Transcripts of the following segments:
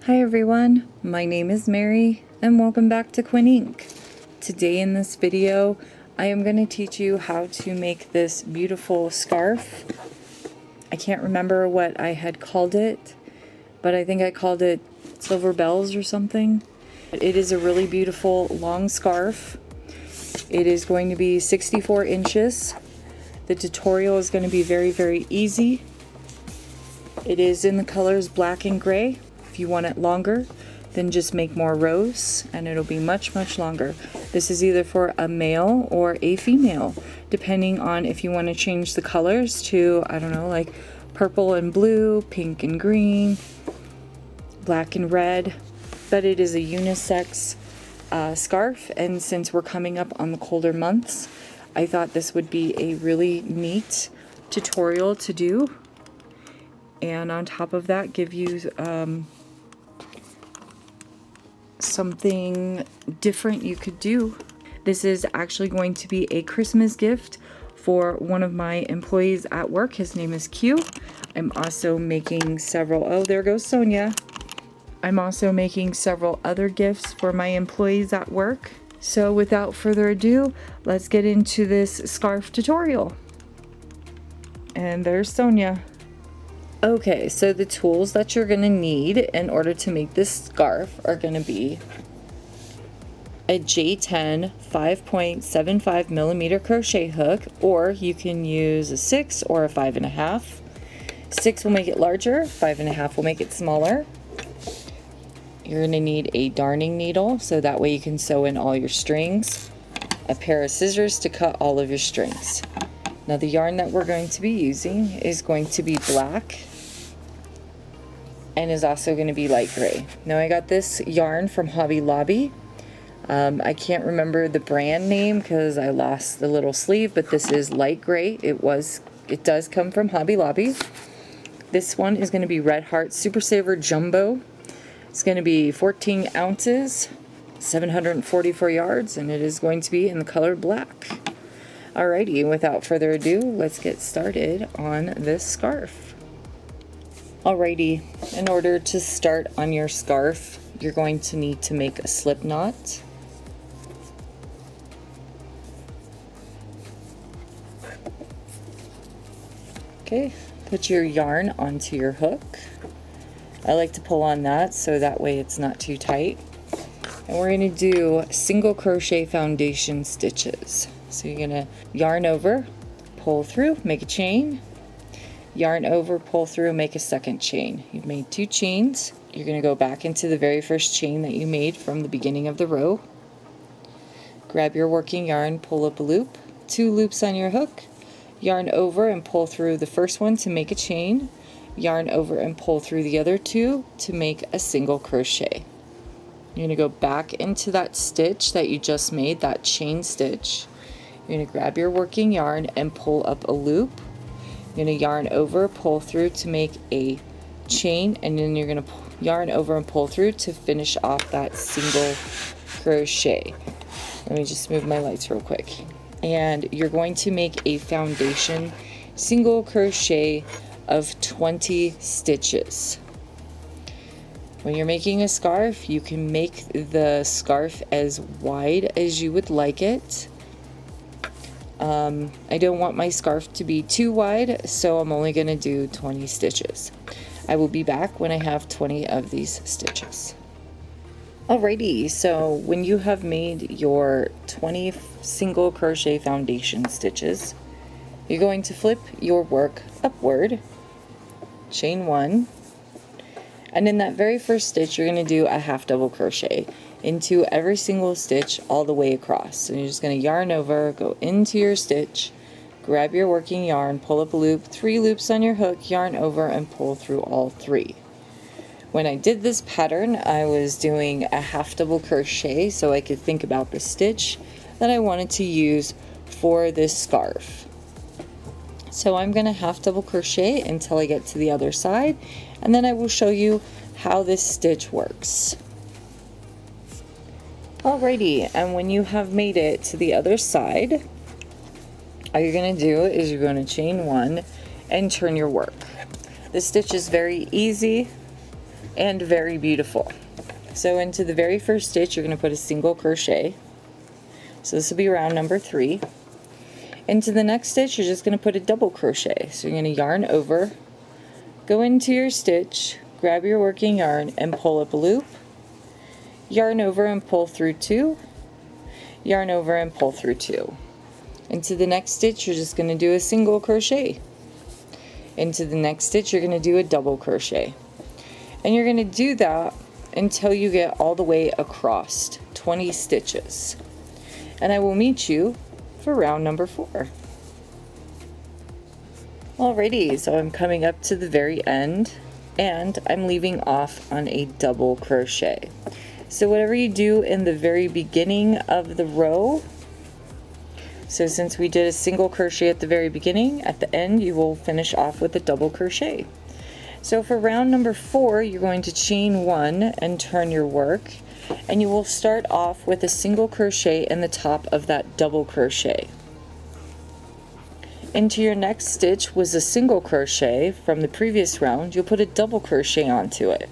Hi everyone, my name is Mary and welcome back to Quinn Ink. Today in this video I am going to teach you how to make this beautiful scarf. I can't remember what I had called it, but I think I called it Silver Bells or something. It is a really beautiful long scarf. It is going to be 64 inches. The tutorial is going to be very easy. It is in the colors black and gray. If you want it longer, then just make more rows and it'll be much longer. This is either for a male or a female, depending on if you want to change the colors to, I don't know, like purple and blue, pink and green, black and red. But it is a unisex scarf, and since we're coming up on the colder months, I thought this would be a really neat tutorial to do. And on top of that, give you something different you could do. This is actually going to be a Christmas gift for one of my employees at work. His name is Q. I'm also making several, oh, there goes Sonia. I'm also making several other gifts for my employees at work. So without further ado, let's get into this scarf tutorial. And there's Sonia. Okay, so the tools that you're going to need in order to make this scarf are going to be a J10 5.75 millimeter crochet hook, or you can use a 6 or a 5.5. 6 will make it larger, 5.5 will make it smaller. You're going to need a darning needle, so that way you can sew in all your strings. A pair of scissors to cut all of your strings. Now the yarn that we're going to be using is going to be black and is also going to be light gray. Now I got this yarn from Hobby Lobby. I can't remember the brand name because I lost the little sleeve, but this is light gray. It does come from Hobby Lobby. This one is going to be Red Heart Super Saver Jumbo. It's going to be 14 ounces, 744 yards, and it is going to be in the color black. Alrighty, without further ado, let's get started on this scarf. Alrighty, in order to start on your scarf, you're going to need to make a slip knot. Okay, put your yarn onto your hook. I like to pull on that so that way it's not too tight. And we're going to do single crochet foundation stitches. So you're going to yarn over, pull through, make a chain, yarn over, pull through, make a second chain. You've made 2 chains. You're going to go back into the very first chain that you made from the beginning of the row. Grab your working yarn, pull up a loop, 2 loops on your hook, yarn over and pull through the first one to make a chain, yarn over and pull through the other 2 to make a single crochet. You're going to go back into that stitch that you just made, that chain stitch. You're going to grab your working yarn and pull up a loop. You're going to yarn over, pull through to make a chain, and then you're going to yarn over and pull through to finish off that single crochet. Let me just move my lights real quick. And you're going to make a foundation single crochet of 20 stitches. When you're making a scarf, you can make the scarf as wide as you would like it. I don't want my scarf to be too wide, so I'm only going to do 20 stitches. I will be back when I have 20 of these stitches. Alrighty, so when you have made your 20 single crochet foundation stitches, you're going to flip your work upward, chain 1, and in that very first stitch you're going to do a half double crochet into every single stitch all the way across. So you're just going to yarn over, go into your stitch, grab your working yarn, pull up a loop, 3 loops on your hook, yarn over and pull through all 3. When I did this pattern, I was doing a half double crochet so I could think about the stitch that I wanted to use for this scarf. So I'm going to half double crochet until I get to the other side, and then I will show you how this stitch works. Alrighty, and when you have made it to the other side, all you're going to do is you're going to chain 1 and turn your work. This stitch is very easy. and very beautiful. So into the very first stitch, you're going to put a single crochet. So this will be round number 3. Into the next stitch, you're just going to put a double crochet. So you're going to yarn over, go into your stitch, grab your working yarn and pull up a loop, yarn over and pull through 2, yarn over and pull through 2. Into the next stitch, you're just going to do a single crochet. Into the next stitch, you're going to do a double crochet. And you're going to do that until you get all the way across 20 stitches. And I will meet you for round number 4. Alrighty, so I'm coming up to the very end and I'm leaving off on a double crochet. So whatever you do in the very beginning of the row, so since we did a single crochet at the very beginning, at the end you will finish off with a double crochet. So for round number 4, you're going to chain 1 and turn your work, and you will start off with a single crochet in the top of that double crochet. Into your next stitch was a single crochet from the previous round. You'll put a double crochet onto it.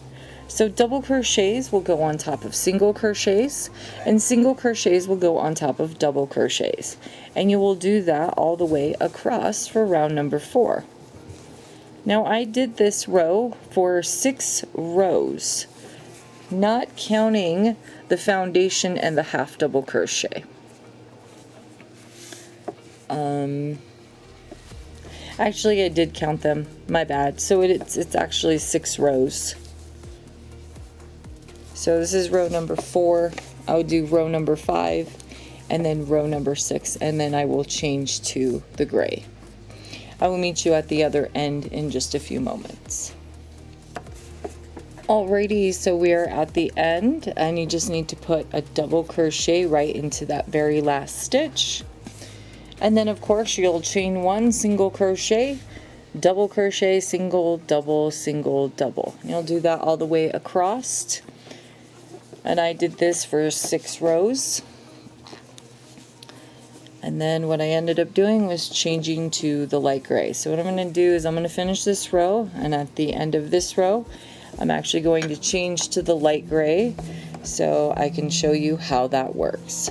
So double crochets will go on top of single crochets, and single crochets will go on top of double crochets. And you will do that all the way across for round number 4. Now I did this row for 6 rows, not counting the foundation and the half double crochet. Actually I did count them, my bad. So it's actually 6 rows. So this is row number 4, I'll do row number 5, and then row number 6, and then I will change to the gray. I will meet you at the other end in just a few moments. Alrighty, so we are at the end, and you just need to put a double crochet right into that very last stitch. And then of course you'll chain 1 single crochet, double crochet, single, double, single, double. You'll do that all the way across. And I did this for 6 rows. And then what I ended up doing was changing to the light gray. So what I'm going to do is I'm going to finish this row, and at the end of this row I'm actually going to change to the light gray so I can show you how that works.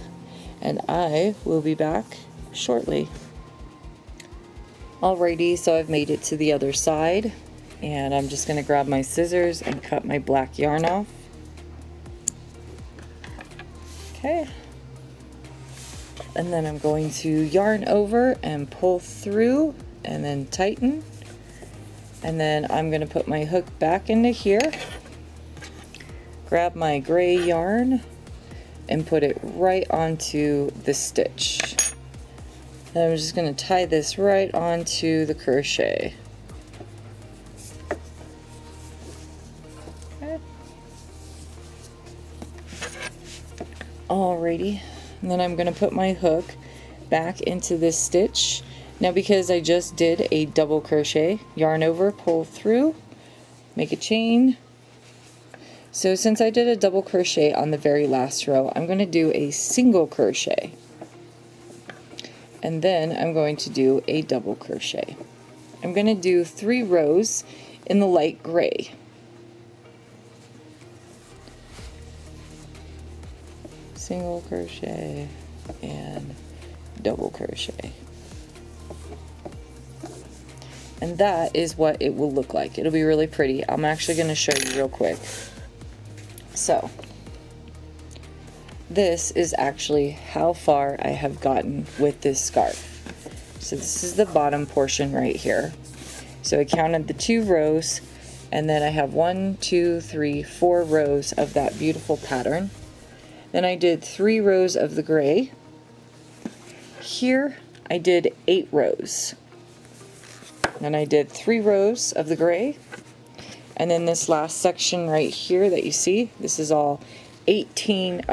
And I will be back shortly. Alrighty, so I've made it to the other side, and I'm just going to grab my scissors and cut my black yarn off. Okay. And then I'm going to yarn over and pull through and then tighten. And then I'm going to put my hook back into here, grab my gray yarn and put it right onto the stitch. Then I'm just going to tie this right onto the crochet. Okay. Alrighty. And then I'm going to put my hook back into this stitch. Now because I just did a double crochet, yarn over, pull through, make a chain. So since I did a double crochet on the very last row, I'm going to do a single crochet. And then I'm going to do a double crochet. I'm going to do 3 rows in the light gray. Single crochet and double crochet, and that is what it will look like. It'll be really pretty. I'm actually going to show you real quick. So this is actually how far I have gotten with this scarf. So this is the bottom portion right here. So I counted the 2 rows, and then I have 1, 2, 3, 4 rows of that beautiful pattern. Then I did 3 rows of the gray. Here I did 8 rows. Then I did 3 rows of the gray. And then this last section right here that you see, this is all 16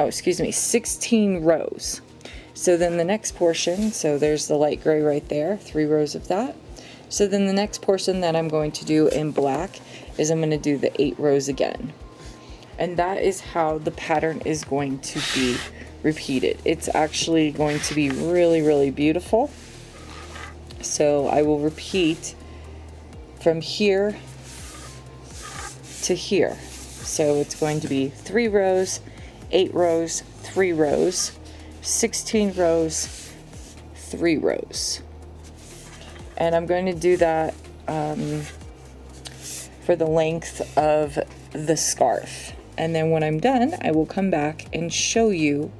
rows. So then the next portion, so there's the light gray right there, 3 rows of that. So then the next portion that I'm going to do in black is I'm going to do the 8 rows again. And that is how the pattern is going to be repeated. It's actually going to be really, really beautiful. So I will repeat from here to here. So it's going to be 3 rows, 8 rows, 3 rows, 16 rows, 3 rows. And I'm going to do that for the length of the scarf. And then when I'm done, I will come back and show you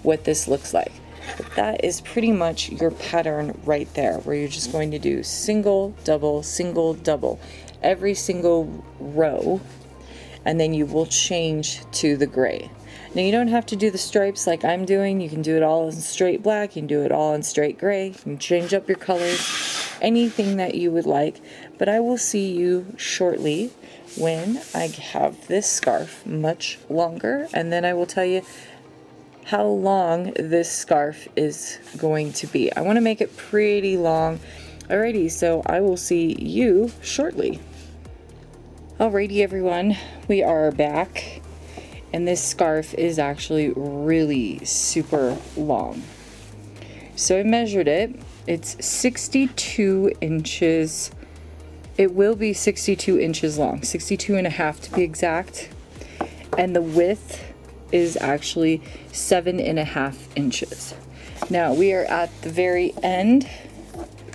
what this looks like. But that is pretty much your pattern right there, where you're just going to do single, double, every single row, and then you will change to the gray. Now you don't have to do the stripes like I'm doing. You can do it all in straight black, you can do it all in straight gray, you can change up your colors, anything that you would like. But I will see you shortly when I have this scarf much longer, and then I will tell you how long this scarf is going to be. I want to make it pretty long. Alrighty, so I will see you shortly. Alrighty everyone, we are back, and this scarf is actually really super long. So I measured it. It's 62 inches. It will be 62 inches long, 62 and a half to be exact. And the width is actually 7.5 inches. Now we are at the very end.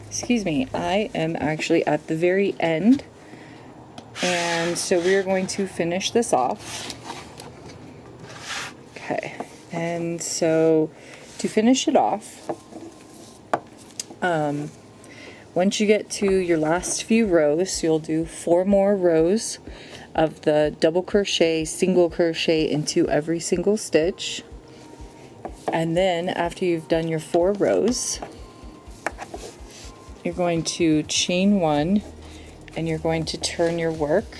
Excuse me, I am actually at the very end. And so we are going to finish this off. Okay, and so to finish it off, once you get to your last few rows, you'll do 4 more rows of the double crochet, single crochet into every single stitch. And then after you've done your 4 rows, you're going to chain 1 and you're going to turn your work.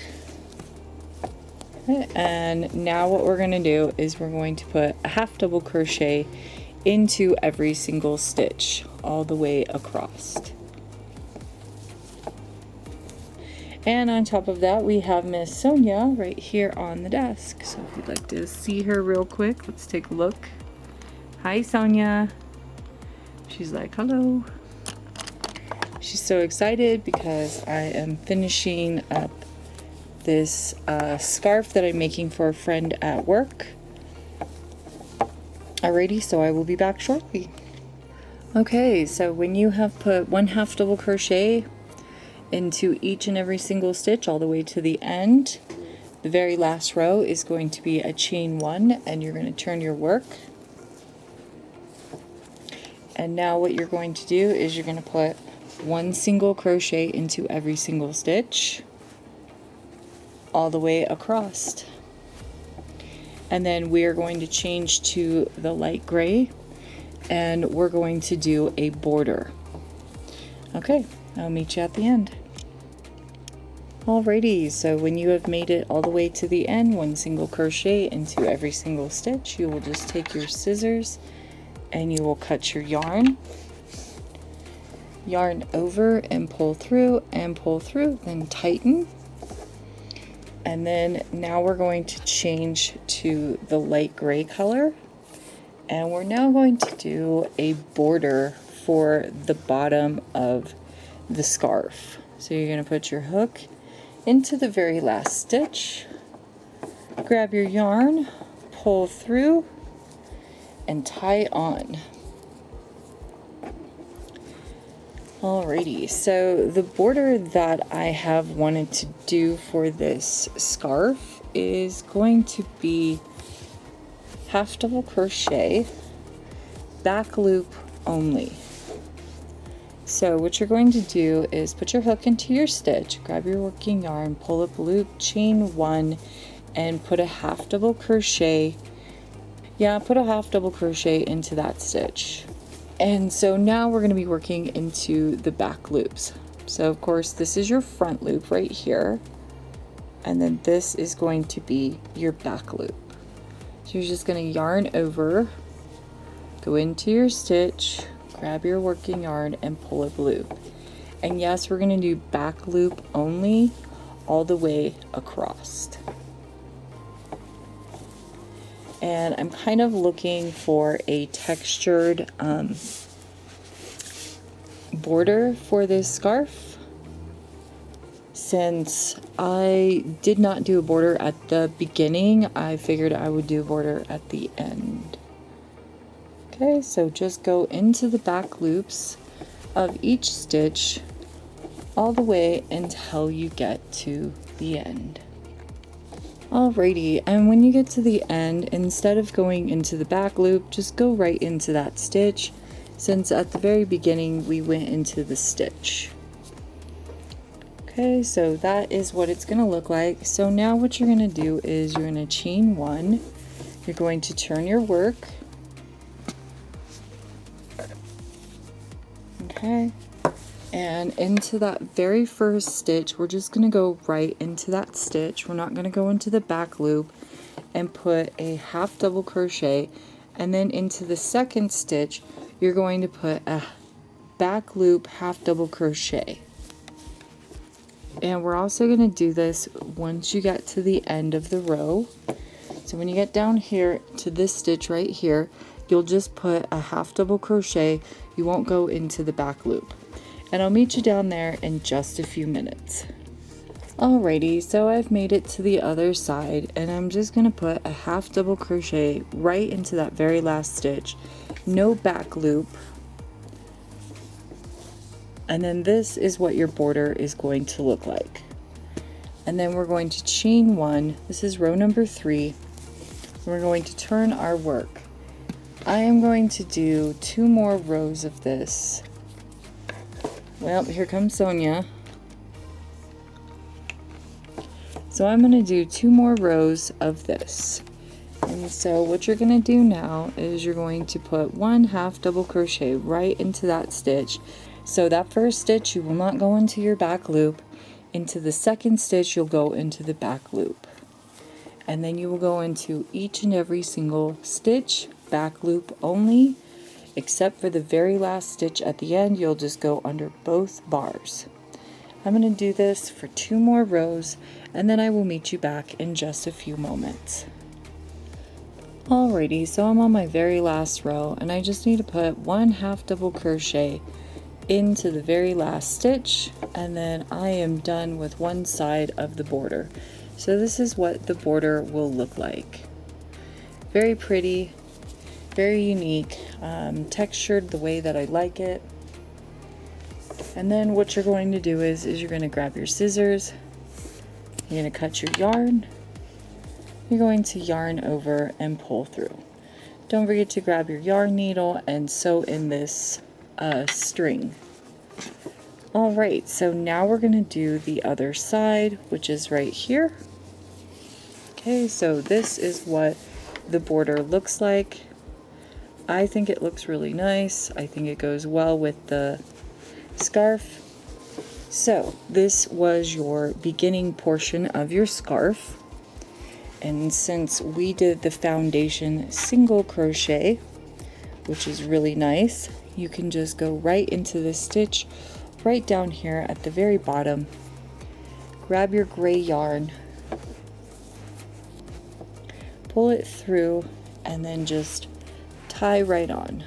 And now what we're going to do is we're going to put a half double crochet into every single stitch all the way across. And on top of that, we have Miss Sonia right here on the desk. So if you'd like to see her real quick, let's take a look. Hi, Sonia. She's like, hello. She's so excited because I am finishing up this scarf that I'm making for a friend at work. Alrighty, so I will be back shortly. Okay, so when you have put 1 half double crochet into each and every single stitch all the way to the end, the very last row is going to be a chain 1, and you're going to turn your work. And now what you're going to do is you're going to put 1 single crochet into every single stitch all the way across. And then we are going to change to the light gray, and we're going to do a border. Okay, I'll meet you at the end. Alrighty, so when you have made it all the way to the end, 1 single crochet into every single stitch, you will just take your scissors and you will cut your yarn over and pull through, then tighten. And then now we're going to change to the light gray color, and we're now going to do a border for the bottom of the scarf. So you're going to put your hook into the very last stitch, grab your yarn, pull through, and tie on. Alrighty, so the border that I have wanted to do for this scarf is going to be half double crochet, back loop only. So what you're going to do is put your hook into your stitch, grab your working yarn, pull up loop, chain 1, and put a half double crochet. Put a half double crochet into that stitch. And so now we're going to be working into the back loops. So of course this is your front loop right here, and then this is going to be your back loop. So you're just going to yarn over, go into your stitch, grab your working yarn, and pull a loop. And yes, we're going to do back loop only all the way across. And I'm kind of looking for a textured border for this scarf. since I did not do a border at the beginning, I figured I would do a border at the end. Okay, so just go into the back loops of each stitch all the way until you get to the end. Alrighty, and when you get to the end, instead of going into the back loop, just go right into that stitch, since at the very beginning we went into the stitch. Okay, so that is what it's going to look like. So now what you're going to do is you're going to chain one, you're going to turn your work, okay, and into that very first stitch, we're just going to go right into that stitch. We're not going to go into the back loop, and put a half double crochet, and then into the second stitch, you're going to put a back loop half double crochet. And we're also going to do this once you get to the end of the row. So when you get down here to this stitch right here, you'll just put a half double crochet. You won't go into the back loop. And I'll meet you down there in just a few minutes. Alrighty, so I've made it to the other side, and I'm just going to put a half double crochet right into that very last stitch. No back loop. And then this is what your border is going to look like. And then we're going to chain one. This is row number 3. We're going to turn our work. I am going to do 2 more rows of this. Well, here comes Sonia. So I'm going to do 2 more rows of this. And so what you're going to do now is you're going to put 1 half double crochet right into that stitch. So that first stitch, you will not go into your back loop. Into the second stitch, you'll go into the back loop. And then you will go into each and every single stitch, back loop only, except for the very last stitch at the end, you'll just go under both bars. I'm going to do this for 2 more rows, and then I will meet you back in just a few moments. Alrighty, so I'm on my very last row, and I just need to put 1 half double crochet into the very last stitch, and then I am done with one side of the border. So this is what the border will look like. Very pretty, very unique, textured the way that I like it. And then what you're going to do is you're going to grab your scissors, you're going to cut your yarn, you're going to yarn over and pull through. Don't forget to grab your yarn needle and sew in this string. Alright, so now we're going to do the other side, which is right here. Okay, so this is what the border looks like. I think it looks really nice. I think it goes well with the scarf. So this was your beginning portion of your scarf. And since we did the foundation single crochet, which is really nice, you can just go right into this stitch right down here at the very bottom. Grab your gray yarn, pull it through, and then just tie right on.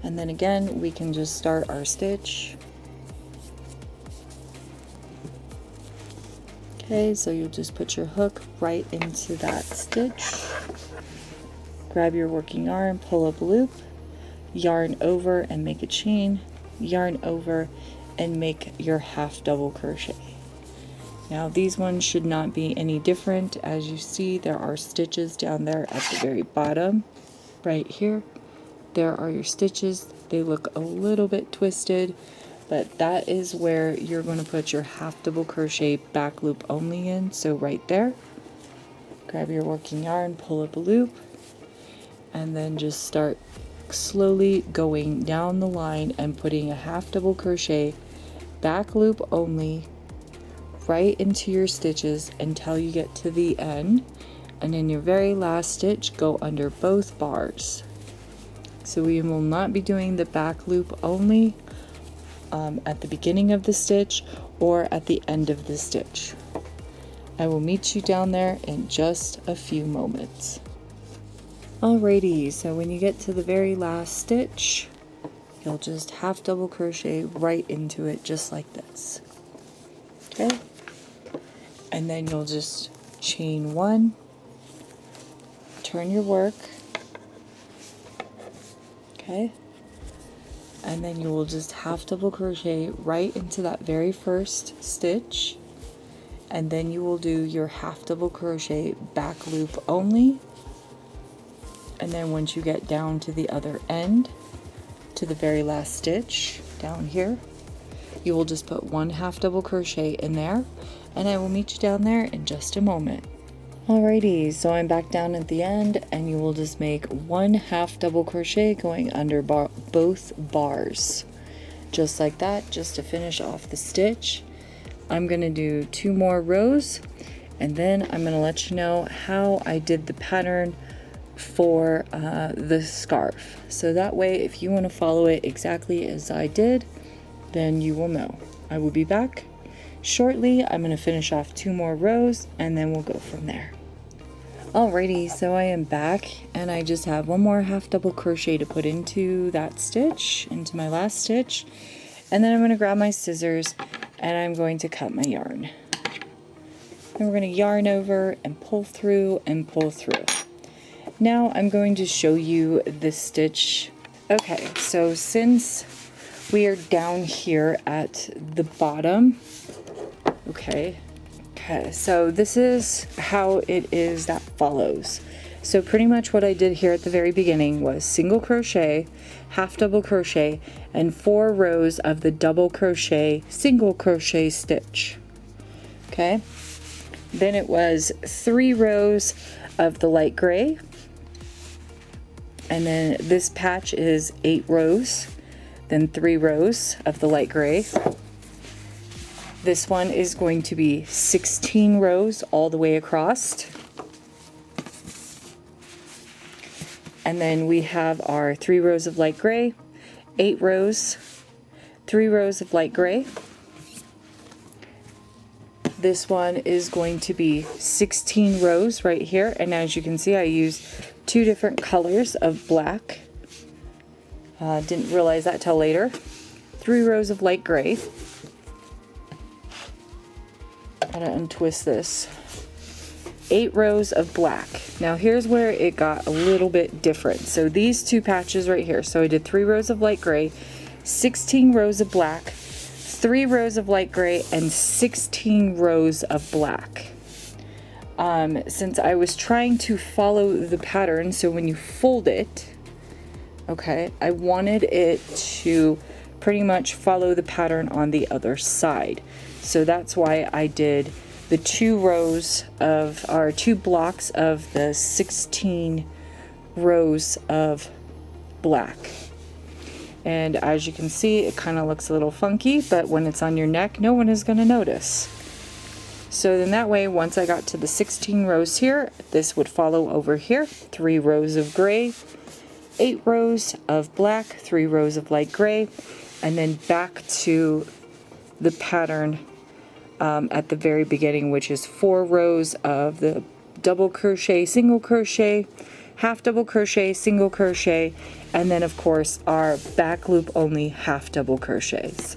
And then again, we can just start our stitch. Okay, so you'll just put your hook right into that stitch. Grab your working yarn, pull up a loop, yarn over and make a chain, yarn over and make your half double crochet. Now these ones should not be any different. As you see, there are stitches down there at the very bottom. Right here, there are your stitches. They look a little bit twisted, but that is where you're going to put your half double crochet back loop only in. So right there, grab your working yarn, pull up a loop, and then just start slowly going down the line and putting a half double crochet back loop only right into your stitches until you get to the end, and in your very last stitch go under both bars. So we will not be doing the back loop only at the beginning of the stitch or at the end of the stitch. I will meet you down there in just a few moments. Alrighty, so when you get to the very last stitch, you'll just half double crochet right into it just like this. Okay, and then you'll just chain 1, turn your work, okay, and then you will just half double crochet right into that very first stitch, and then you will do your half double crochet back loop only, and then once you get down to the other end, to the very last stitch down here, you will just put 1 half double crochet in there, and I will meet you down there in just a moment. Alrighty, so I'm back down at the end, and you will just make 1 half double crochet going under both bars, just like that, just to finish off the stitch. I'm gonna do 2 more rows, and then I'm gonna let you know how I did the pattern for the scarf. So that way, if you want to follow it exactly as I did, then you will know. I will be back shortly. I'm going to finish off 2 more rows, and then we'll go from there. Alrighty, so I am back, and I just have 1 more half double crochet to put into that stitch, into my last stitch, and then I'm going to grab my scissors and I'm going to cut my yarn. And we're going to yarn over and pull through and pull through. Now I'm going to show you the stitch. Okay, so since we are down here at the bottom, okay, so this is how it is that follows. So pretty much what I did here at the very beginning was single crochet, half double crochet, and 4 rows of the double crochet, single crochet stitch. Okay, then it was 3 rows of the light gray, and then this patch is 8 rows, then 3 rows of the light gray. This one is going to be 16 rows all the way across. And then we have our 3 rows of light gray, 8 rows, 3 rows of light gray. This one is going to be 16 rows right here, and as you can see, I used 2 different colors of black. Didn't realize that till later. 3 rows of light gray. Gotta untwist this. 8 rows of black. Now here's where it got a little bit different. So these 2 patches right here. So I did 3 rows of light gray, 16 rows of black, 3 rows of light gray, and 16 rows of black. Since I was trying to follow the pattern, so when you fold it, okay, I wanted it to pretty much follow the pattern on the other side. So that's why I did the 2 rows of, or 2 blocks of the 16 rows of black. And as you can see, it kind of looks a little funky, but when it's on your neck, no one is going to notice. So then that way, once I got to the 16 rows here, this would follow over here. 3 rows of gray, 8 rows of black, 3 rows of light gray, and then back to the pattern at the very beginning, which is 4 rows of the double crochet, single crochet, half double crochet, single crochet, and then of course our back loop only half double crochets.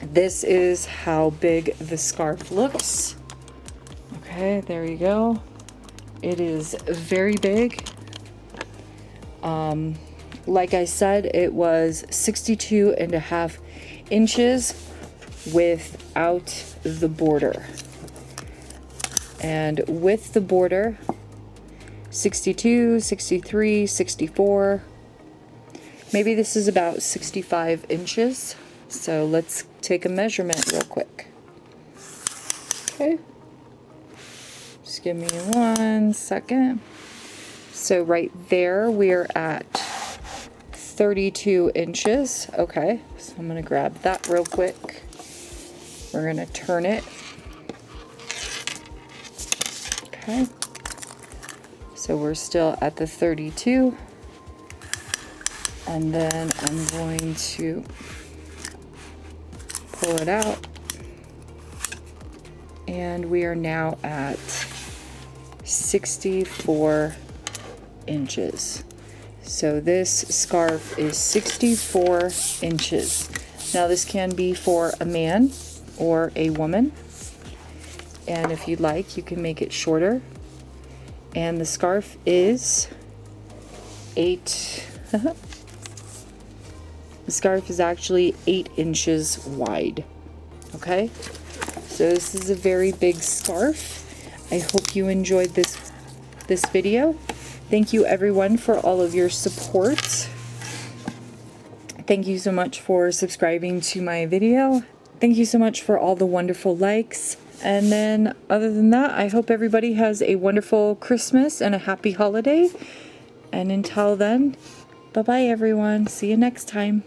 This is how big the scarf looks. Okay, there you go. It is very big. Like I said, it was 62.5 inches without the border. And with the border, 62, 63, 64. Maybe this is about 65 inches. So let's take a measurement real quick. Okay. Just give me 1 second. So right there, we're at 32 inches. Okay, so I'm gonna grab that real quick. We're gonna turn it. Okay. So we're still at the 32. And then I'm going to pull it out. And we are now at 64 inches. So this scarf is 64 inches. Now this can be for a man or a woman. And if you'd like, you can make it shorter. And the scarf is the scarf is actually 8 inches wide. Okay? So this is a very big scarf. I hope you enjoyed this video. Thank you everyone for all of your support. Thank you so much for subscribing to my video. Thank you so much for all the wonderful likes. And then other than that, I hope everybody has a wonderful Christmas and a happy holiday. And until then, bye-bye everyone. See you next time.